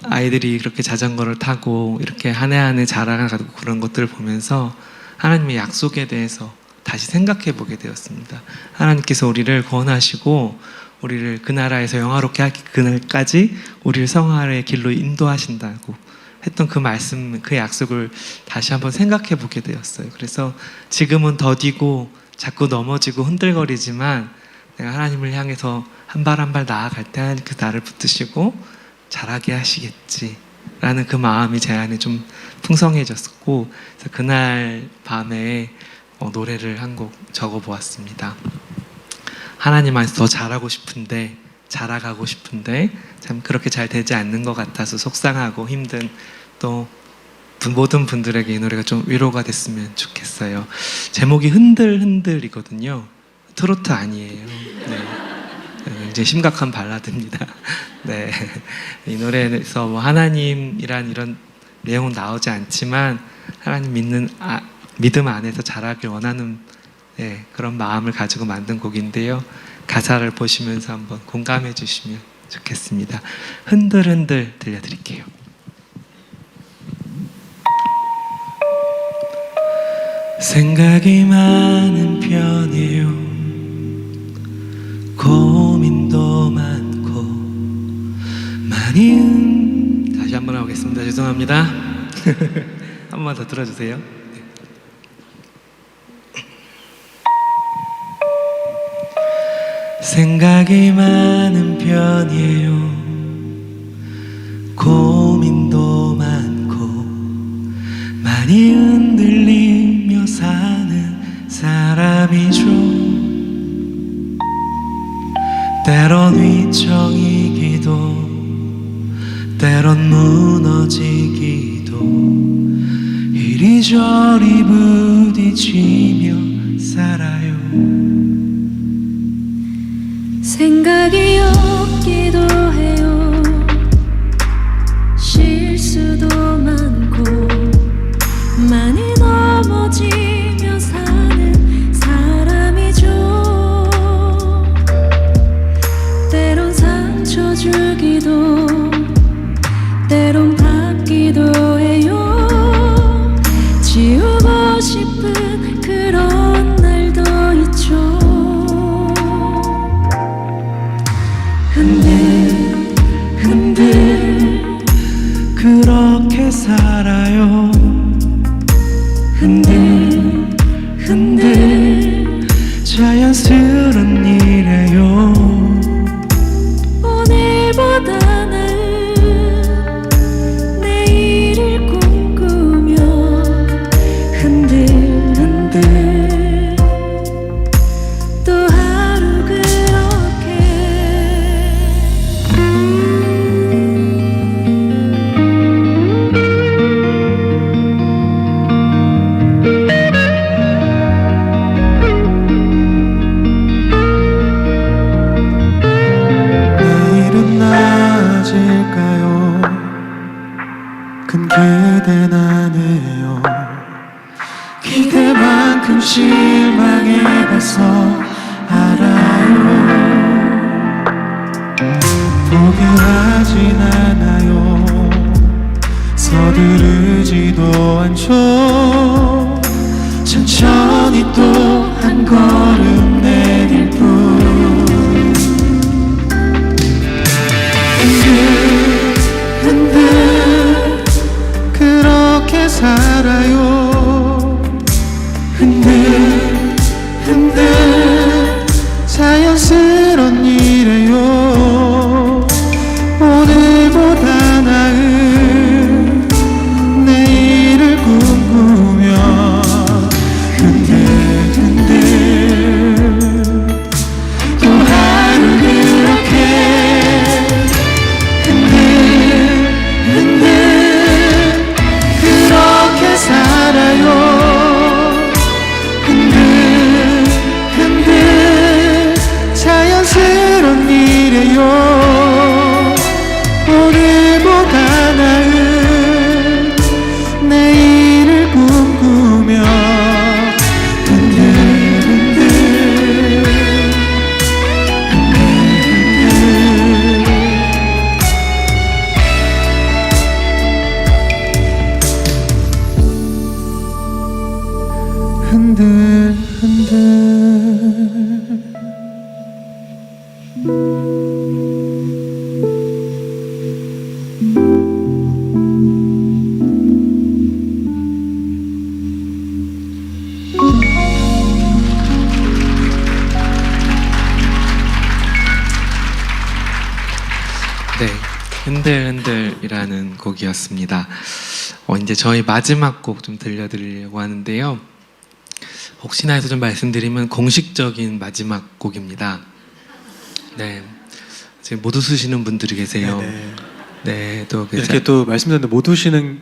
아이들이 그렇게 자전거를 타고 이렇게 한 해 한 해 자라가고 그런 것들을 보면서 하나님의 약속에 대해서 다시 생각해 보게 되었습니다. 하나님께서 우리를 구원하시고 우리를 그 나라에서 영화롭게 하기 그날까지 우리를 성화의 길로 인도하신다고 했던 그 말씀, 그 약속을 다시 한번 생각해 보게 되었어요. 그래서 지금은 더디고 자꾸 넘어지고 흔들거리지만 내가 하나님을 향해서 한 발 한 발 나아갈 때 하나님 그 나를 붙드시고 잘하게 하시겠지 라는 그 마음이 제 안에 좀 풍성해졌고 그래서 그날 밤에 노래를 한 곡 적어보았습니다. 하나님 안에서 더 잘하고 싶은데 자라가고 싶은데 참 그렇게 잘 되지 않는 것 같아서 속상하고 힘든 또 모든 분들에게 이 노래가 좀 위로가 됐으면 좋겠어요. 제목이 흔들흔들이거든요. 트로트 아니에요. 네. 굉장히 심각한 발라드입니다. 네. 이 노래에서 뭐 하나님이란 이런 내용은 나오지 않지만 하나님 믿음 안에서 자라길 원하는 그런 마음을 가지고 만든 곡인데요. 가사를 보시면서 한번 공감해 주시면 좋겠습니다. 흔들흔들 들려드릴게요. 생각이 많은 편이에요. 고민도 많고 많이 다시 한번 하겠습니다. 죄송합니다. 한 번만 더 들어주세요. 네. 생각이 많은 편이에요. 고민도 많고 많이 흔들리며 사는 사람이죠. 때론 위청이기도 때론 무너지기도 이리저리 부딪히며 살아요. 생각이 없기도 해요. 실수도 많고 많이 넘어지며 사는 사람이죠. 때론 상처 주기도 때론 받기도 해요. 지우고 싶은 그런 날도 있죠. 흔들 흔들 그렇게 살아요. 흔들 흔들 자연스러운 일이에요. 오늘보다 나은 내일을 꿈꾸며 흔들 흔들 또 하루 그렇게 내일은 나아질까요? 큰 기대는 안 해요. 기대만큼 실망해봐서 알아요. 포기하진 않아요. 서두르지도 않죠. 천천히 또 한 걸음 내딜 뿐. 흔들 그렇게 살아요. 흔들 흔들 자연스러운 일이에요. 오늘보다 나은 내일을 꿈꾸며 흔들 흔들 또 하루 그렇게 그렇게 살아요. 흔들 흔들 자연스러운 일이에요. 오늘보다 나은 내일을 꿈꾸며 흔들 흔들 흔들 흔들 네, 흔들흔들이라는 곡이었습니다. 이제 저희 마지막 곡 좀 들려드리려고 하는데요. 혹시나 해서 좀 말씀드리면 공식적인 마지막 곡입니다. 네, 지금 못 웃으시는 분들이 계세요. 네네. 네, 또 이렇게 또 말씀드렸는데 못 우시는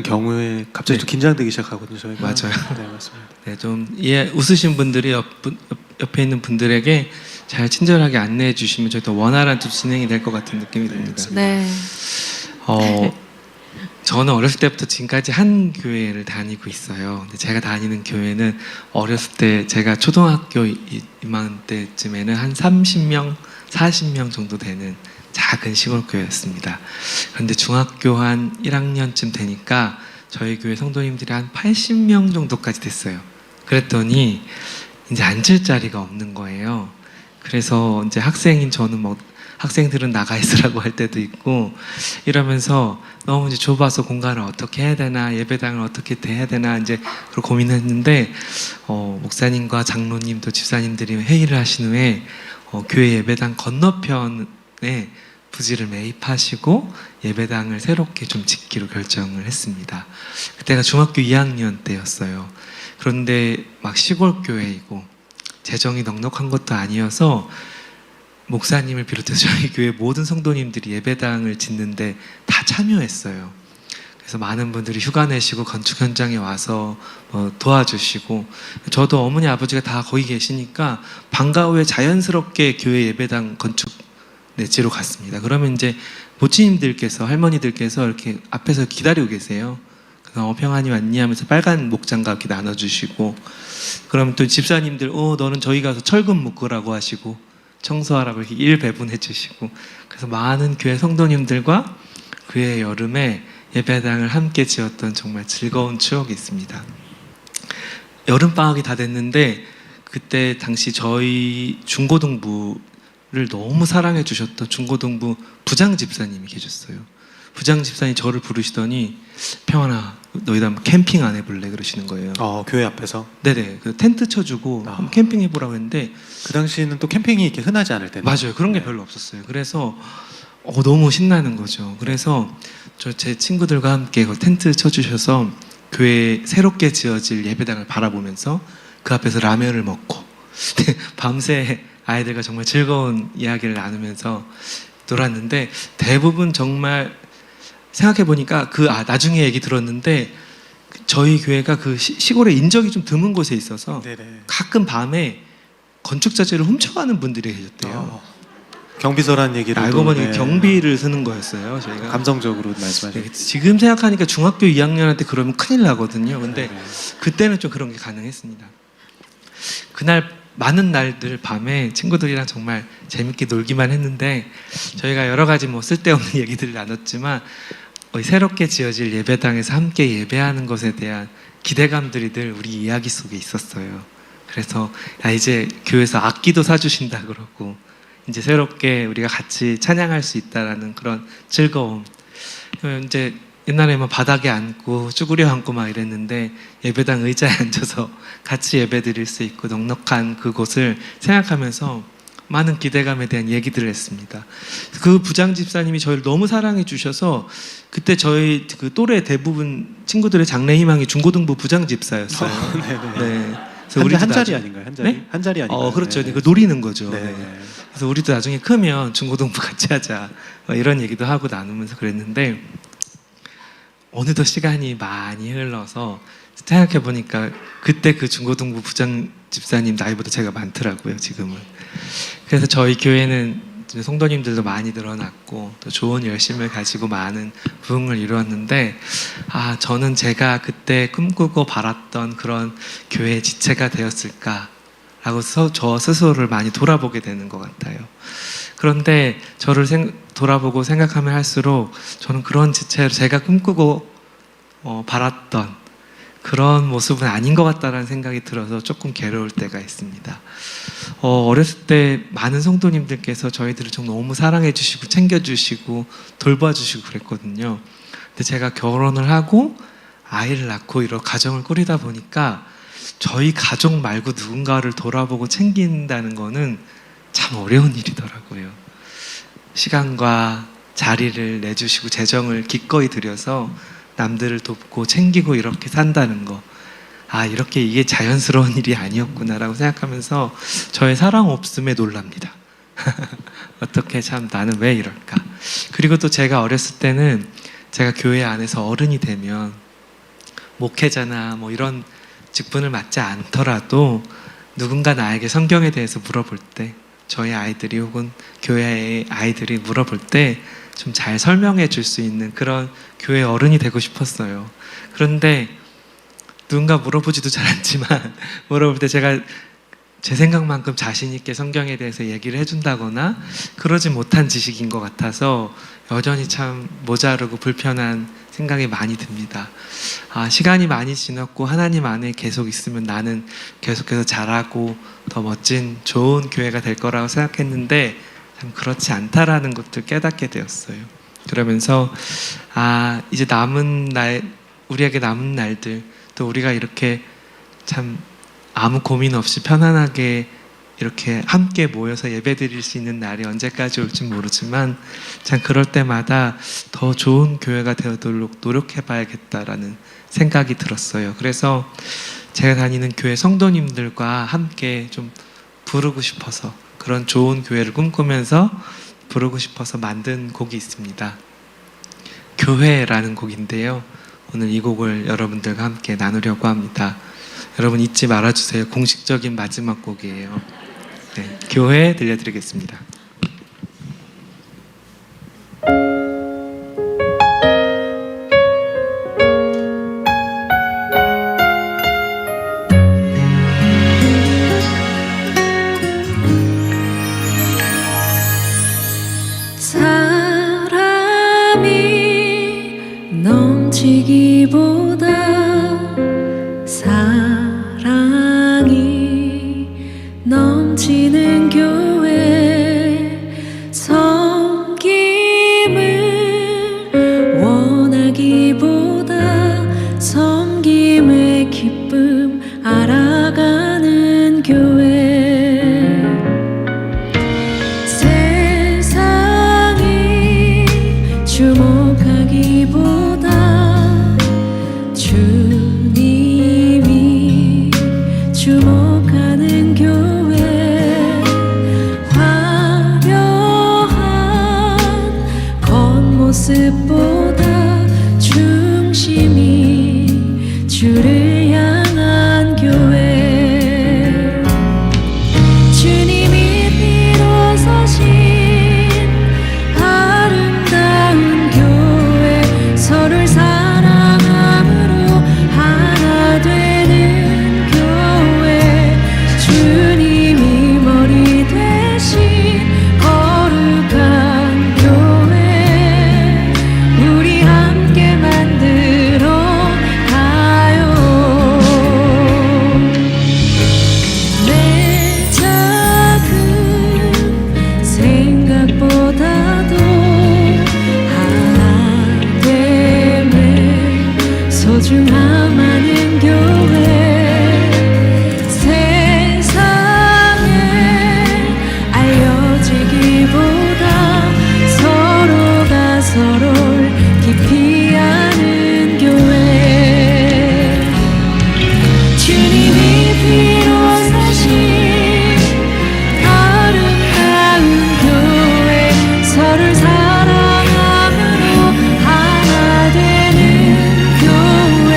경우에 갑자기 또 긴장되기 시작하거든요. 저희가. 맞아요. 네, 맞습니다. 네, 좀 웃으신 분들이 옆에 있는 분들에게 잘 친절하게 안내해 주시면 저희 또 원활한 또 진행이 될 것 같은 느낌이 듭니다. 네. 저는 어렸을 때부터 지금까지 한 교회를 다니고 있어요. 근데 제가 다니는 교회는 어렸을 때 제가 초등학교 이맘때쯤에는 한 30명, 40명 정도 되는 작은 시골 교회였습니다. 그런데 중학교 한 1학년쯤 되니까 저희 교회 성도님들이 한 80명 정도까지 됐어요. 그랬더니 이제 앉을 자리가 없는 거예요. 그래서 이제 학생인 저는 뭐 학생들은 나가 있으라고 할 때도 있고 이러면서 너무 이제 좁아서 공간을 어떻게 해야 되나, 예배당을 어떻게 해야 되나 이제 그걸 고민했는데 목사님과 장로님 또 집사님들이 회의를 하신 후에 교회 예배당 건너편에 부지를 매입하시고 예배당을 새롭게 좀 짓기로 결정을 했습니다. 그때가 중학교 2학년 때였어요. 그런데 막 시골 교회이고 재정이 넉넉한 것도 아니어서 목사님을 비롯해서 저희 교회 모든 성도님들이 예배당을 짓는데 다 참여했어요. 그래서 많은 분들이 휴가 내시고 건축 현장에 와서 도와주시고, 저도 어머니 아버지가 다 거기 계시니까 방과 후에 자연스럽게 교회 예배당 건축 내지로 갔습니다. 그러면 이제 모치님들께서, 할머니들께서 이렇게 앞에서 기다리고 계세요. 그래서 평안히 왔니 하면서 빨간 목장갑 이렇게 나눠주시고, 그러면 또 집사님들 너는 저희 가서 철근 묶으라고 하시고 청소하라고 이렇게 일 배분해 주시고, 그래서 많은 교회 성도님들과 교회 여름에 예배당을 함께 지었던 정말 즐거운 추억이 있습니다. 여름방학이 다 됐는데 그때 당시 저희 중고등부를 너무 사랑해 주셨던 중고등부 부장 집사님이 계셨어요. 부장 집사님이 저를 부르시더니 평안아, 너희들 한번 캠핑 안 해볼래? 그러시는 거예요. 교회 앞에서? 네네. 그 텐트 쳐주고 한번 캠핑 해보라고 했는데, 그 당시에는 또 캠핑이 이렇게 흔하지 않을 때는. 맞아요. 그런 게 네. 별로 없었어요. 그래서 너무 신나는 거죠. 그래서 제 친구들과 함께 그 텐트 쳐주셔서 교회 새롭게 지어질 예배당을 바라보면서 그 앞에서 라면을 먹고 밤새 아이들과 정말 즐거운 이야기를 나누면서 놀았는데, 대부분 정말 생각해보니까 나중에 얘기 들었는데 저희 교회가 그 시골에 인적이 좀 드문 곳에 있어서 네네. 가끔 밤에 건축자재를 훔쳐가는 분들이 계셨대요. 경비서란 얘기를 알고 또, 보니 네. 경비를 쓰는 거였어요. 저희가 감정적으로 말씀하셨죠. 네, 지금 생각하니까 중학교 2학년한테 그러면 큰일 나거든요. 근데 네. 그때는 좀 그런 게 가능했습니다. 그날 많은 날들 밤에 친구들이랑 정말 재밌게 놀기만 했는데, 저희가 여러 가지 뭐 쓸데없는 얘기들을 나눴지만 새롭게 지어질 예배당에서 함께 예배하는 것에 대한 기대감들이 늘 우리 이야기 속에 있었어요. 그래서 이제 교회에서 악기도 사주신다 그러고 이제 새롭게 우리가 같이 찬양할 수 있다라는 그런 즐거움. 이제 옛날에 뭐 바닥에 앉고 쭈그려 앉고 막 이랬는데 예배당 의자에 앉아서 같이 예배 드릴 수 있고 넉넉한 그곳을 생각하면서 많은 기대감에 대한 얘기들을 했습니다. 그 부장 집사님이 저희를 너무 사랑해 주셔서 그때 저희 그 또래 대부분 친구들의 장래 희망이 중고등부 부장 집사였어요. 네네. 네. 그래서 한 자리 나중- 아닌가요? 한 자리? 네? 한 자리 아닌가요? 그렇죠. 네. 그 노리는 거죠. 네. 네. 그래서 우리도 나중에 크면 중고등부 같이 하자 이런 얘기도 하고 나누면서 그랬는데, 어느덧 시간이 많이 흘러서 생각해 보니까 그때 그 중고등부 부장 집사님 나이보다 제가 많더라고요, 지금은. 그래서 저희 교회는 이제 성도님들도 많이 늘어났고 또 좋은 열심을 가지고 많은 부흥을 이루었는데, 저는 제가 그때 꿈꾸고 바랐던 그런 교회의 지체가 되었을까라고 저 스스로를 많이 돌아보게 되는 것 같아요. 그런데 저를 돌아보고 생각하면 할수록 저는 그런 지체로 제가 꿈꾸고 바랐던 그런 모습은 아닌 것 같다는 생각이 들어서 조금 괴로울 때가 있습니다. 어렸을 때 많은 성도님들께서 저희들을 좀 너무 사랑해 주시고 챙겨주시고 돌봐주시고 그랬거든요. 근데 제가 결혼을 하고 아이를 낳고 이런 가정을 꾸리다 보니까 저희 가족 말고 누군가를 돌아보고 챙긴다는 거는 참 어려운 일이더라고요. 시간과 자리를 내주시고 재정을 기꺼이 들여서 남들을 돕고 챙기고 이렇게 산다는 거, 이렇게 이게 자연스러운 일이 아니었구나라고 생각하면서 저의 사랑 없음에 놀랍니다. 어떻게 참 나는 왜 이럴까. 그리고 또 제가 어렸을 때는 제가 교회 안에서 어른이 되면 목회자나 뭐 이런 직분을 맡지 않더라도 누군가 나에게 성경에 대해서 물어볼 때, 저희 아이들이 혹은 교회의 아이들이 물어볼 때 좀 잘 설명해 줄 수 있는 그런 교회 어른이 되고 싶었어요. 그런데 누군가 물어보지도 잘 않지만 물어볼 때 제가 제 생각만큼 자신 있게 성경에 대해서 얘기를 해준다거나 그러지 못한 지식인 것 같아서 여전히 참 모자르고 불편한 생각이 많이 듭니다. 시간이 많이 지났고 하나님 안에 계속 있으면 나는 계속해서 잘하고 더 멋진 좋은 교회가 될 거라고 생각했는데 참 그렇지 않다라는 것들 깨닫게 되었어요. 그러면서 이제 우리에게 남은 날들, 또 우리가 이렇게 참 아무 고민 없이 편안하게 이렇게 함께 모여서 예배 드릴 수 있는 날이 언제까지 올지 모르지만 참 그럴 때마다 더 좋은 교회가 되도록 노력해 봐야겠다라는 생각이 들었어요. 그래서 제가 다니는 교회 성도님들과 함께 좀 부르고 싶어서, 그런 좋은 교회를 꿈꾸면서 부르고 싶어서 만든 곡이 있습니다. 교회라는 곡인데요. 오늘 이 곡을 여러분들과 함께 나누려고 합니다. 여러분 잊지 말아주세요. 공식적인 마지막 곡이에요. 네, 교회 들려드리겠습니다. 사람이 넘치기보다 사랑이 넘치는 교회, 섬김을 원하기보다 섬김의 기쁨 알아가는 교회, 세상이 주목하기보다 주님이 주목하는 교회, 화려한 겉모습보다 중심이 주를 향한 교회, 주님이 피로 사신 아름다운 교회, 서로를 사랑함으로 하나 되는 교회, 주님이 머리 되신 거룩한 교회, 우리 함께 만들어 가요. 내 작은 생각보다도 하나됨의 소중함 아는 교회, 세상에 알려지기보다 서로가 서로를 깊이 아는 교회, 주님이 피로 사신 아름다운 교회, 서로를 사랑함으로 하나 되는 교회,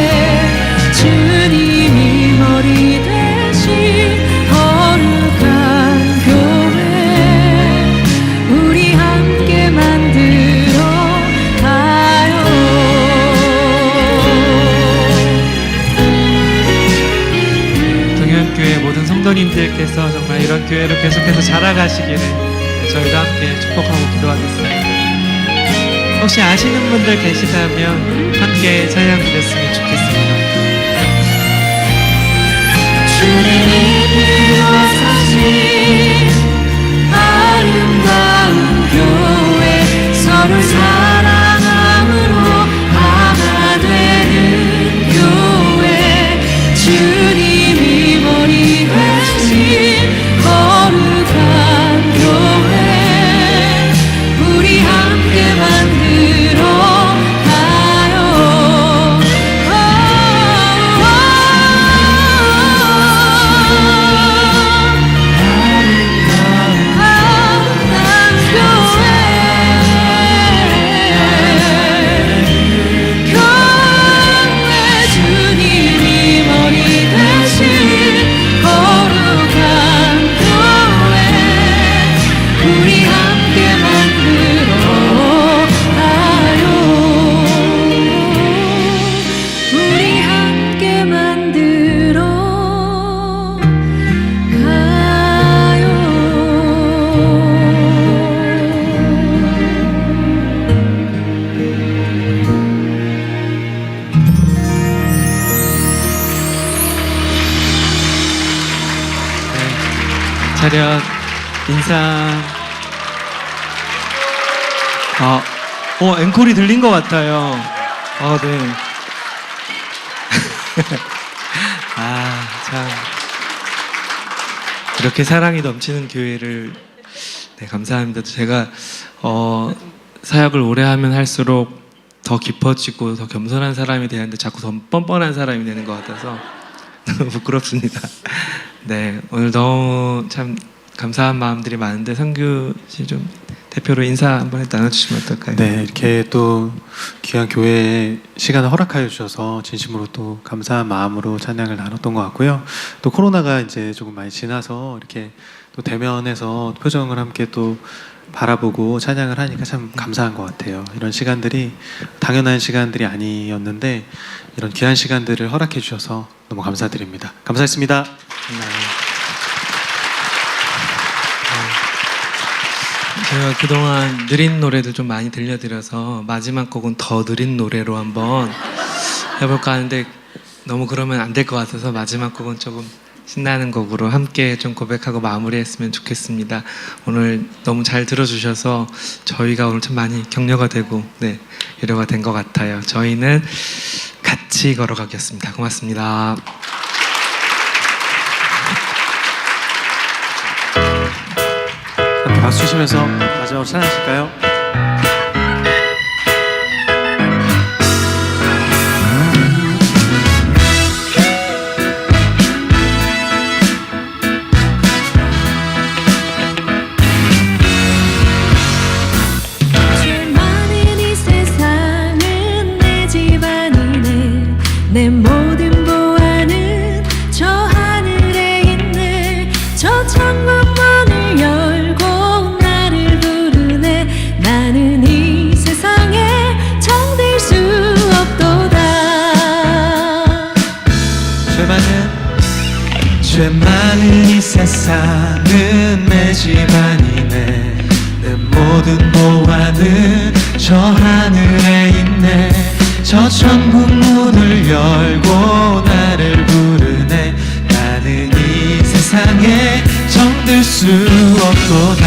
주님이 머리 되신 거룩한 교회, 우리 함께 만들어 가요. 동현교회 모든 성도님들께서 정말 이런 교회로 계속해서 자라가시기를 저희도 함께 축복하고 기도하겠습니다. 혹시 아시는 분들 계시다면 함께 찬양 드렸으면 좋겠습니다. 주님이 피로 사신 아름다운 교회, 서로를 사랑함으로 하나 되는 교회, 주님이 머리 되신 거룩한 교회, 우리 함께 만들어 가요. 차렷 인사. 앵콜이 들린 것 같아요. 네. 참. 이렇게 사랑이 넘치는 교회를, 네, 감사합니다. 제가, 사역을 오래 하면 할수록 더 깊어지고 더 겸손한 사람이 되는데 자꾸 더 뻔뻔한 사람이 되는 것 같아서 너무 부끄럽습니다. 네, 오늘 너무 참 감사한 마음들이 많은데 성규 씨 좀 대표로 인사 한번 나눠주시면 어떨까요? 네, 이렇게 또 귀한 교회에 시간을 허락하여 주셔서 진심으로 또 감사한 마음으로 찬양을 나눴던 것 같고요. 또 코로나가 이제 조금 많이 지나서 이렇게 또 대면에서 표정을 함께 또 바라보고 찬양을 하니까 참 감사한 것 같아요. 이런 시간들이 당연한 시간들이 아니었는데 이런 귀한 시간들을 허락해 주셔서 너무 감사드립니다. 감사했습니다. 제가 그동안 느린 노래도 좀 많이 들려드려서 마지막 곡은 더 느린 노래로 한번 해볼까 하는데 너무 그러면 안 될 것 같아서 마지막 곡은 조금 신나는 곡으로 함께 좀 고백하고 마무리했으면 좋겠습니다. 오늘 너무 잘 들어주셔서 저희가 오늘 참 많이 격려가 되고, 네, 위로가 된 것 같아요. 저희는 같이 걸어가겠습니다. 고맙습니다. 함께 박수 치시면서 마지막으로 찬양하실까요? 죄 많은 이 세상은 내 집안이네. 내 모든 보안은 저 하늘에 있네. 저 천국 문을 열고 나를 부르네. 나는 이 세상에 정들 수 없도다. 죄 많은 이 세상은 내 집안이네. 내 모든 보안은 저 하늘에 있네. 저 천국 문을 열고 나를 부르네. 나는 이 세상에 정들 수 없도다.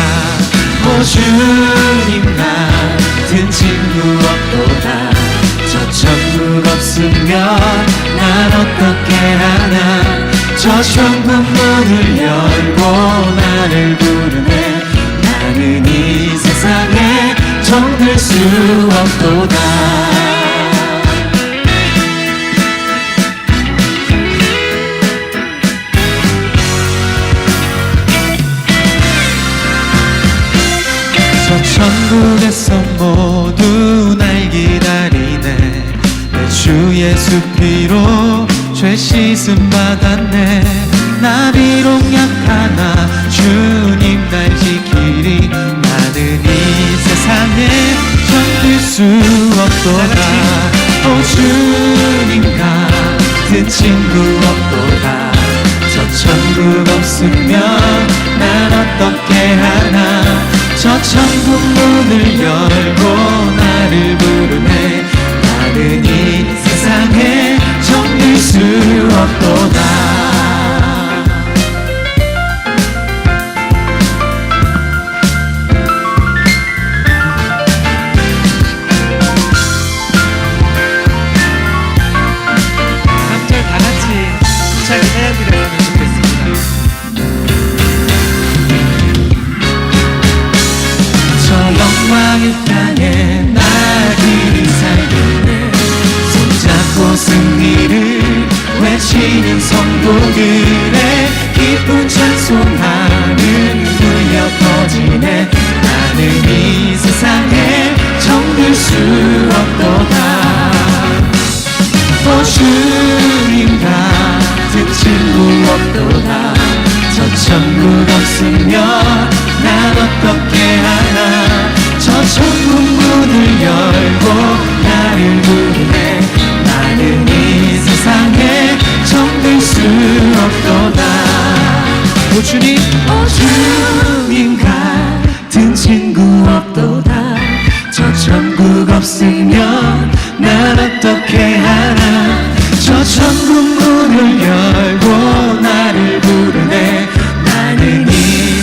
오 주님 같은 친구 없도다. 저 천국 없으면 난 어떻게 하나. 저 천국 문을 열고 나를 부르네. 나는 이 세상에 정들 수 없도다. 저 천국에서 모두 날 기다리네. 내 주 예수 피로 죄 씻음 받았네. 나 비록 약하나 주님 날 지키리. 나는 이 세상에 정들 수 없도다. 오 주님 같은 친구 없도다. 저 천국 없으면 난 어떻게 하나. 저 천국 문을 열고 나를 부르네. 나는 이 세상에 정들 수 없도다. 영광의 땅에 나 길이 살겠네. 손잡고 승리를 외치는 성도들의 기쁜 찬송하는 울려 퍼지네. 나는 이 세상에 정들 수 없도다. 오 주님 같은 친구 없도다. 저 천국 없으면 난 어떻게 하나. 저 천국 문을 열고 나를 부르네. 나는 이 세상에 정들 수 없도다. 오 주님 같은 친구 없도다. 저 천국 없으면 난 어떻게 하나. 저 천국 문을 열고 나를 부르네. 나는 이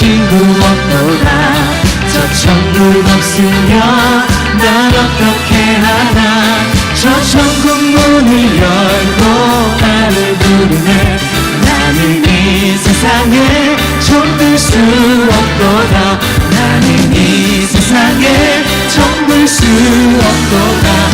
친구 없도다. 저 천국 없으면 난 어떻게 하나. 저 천국 문을 열고 나를 부르네. 나는 이 세상에 정들 수 없도다. 나는 이 세상에 정들 수 없도다.